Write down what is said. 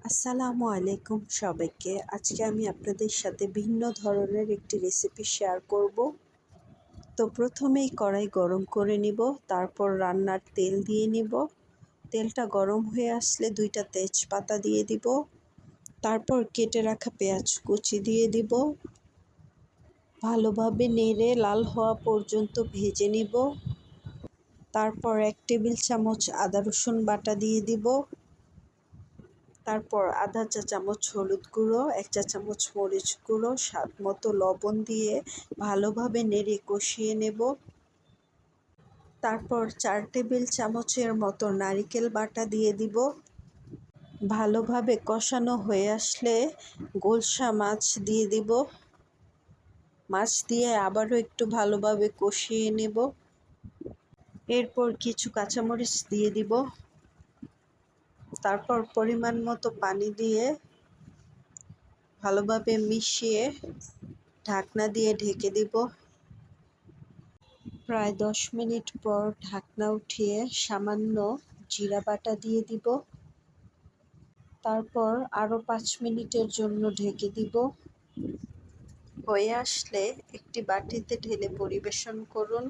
আসসালামু আলাইকুম সবাইকে। আজকে আমি আপনাদের সাথে ভিন্ন ধরনের একটি রেসিপি শেয়ার করব। তো প্রথমেই কড়াই গরম করে নিব, তারপর রান্নার তেল দিয়ে নিব। তেলটা গরম হয়ে আসলে 2টা তেজপাতা দিয়ে দিব, তারপর কেটে রাখা পেঁয়াজ কুচি দিয়ে দিব। ভালোভাবে নেড়ে লাল হওয়া পর্যন্ত ভেজে নিব। তারপর 1 টেবিল চামচ আদা রসুন বাটা দিয়ে দিব। তারপর আধা চা চামচ হলুদ গুঁড়ো, 1 চা চামচ মরিচ গুঁড়ো, স্বাদ মতো লবণ দিয়ে ভালোভাবে নেড়ে কষিয়ে নেব। তারপর 4 টেবিল চামচের মতো নারিকেল বাটা দিয়ে দিব। ভালোভাবে কষানো হয়ে আসলে গোলসা মাছ দিয়ে দিব। মাছ দিয়ে আবারও একটু ভালোভাবে কষিয়ে নেব। এরপর কিছু কাঁচামরিচ দিয়ে দিব। তারপর পরিমাণ মতো পানি দিয়ে ভালোভাবে মিশিয়ে ঢাকনা দিয়ে ঢেকে দিব। প্রায় 10 মিনিট পর ঢাকনা উঠিয়ে সামান্য জিরা বাটা দিয়ে দিব। তারপর আরও 5 মিনিটের জন্য ঢেকে দিব। হয়ে আসলে একটি বাটিতে ঢেলে পরিবেশন করুন।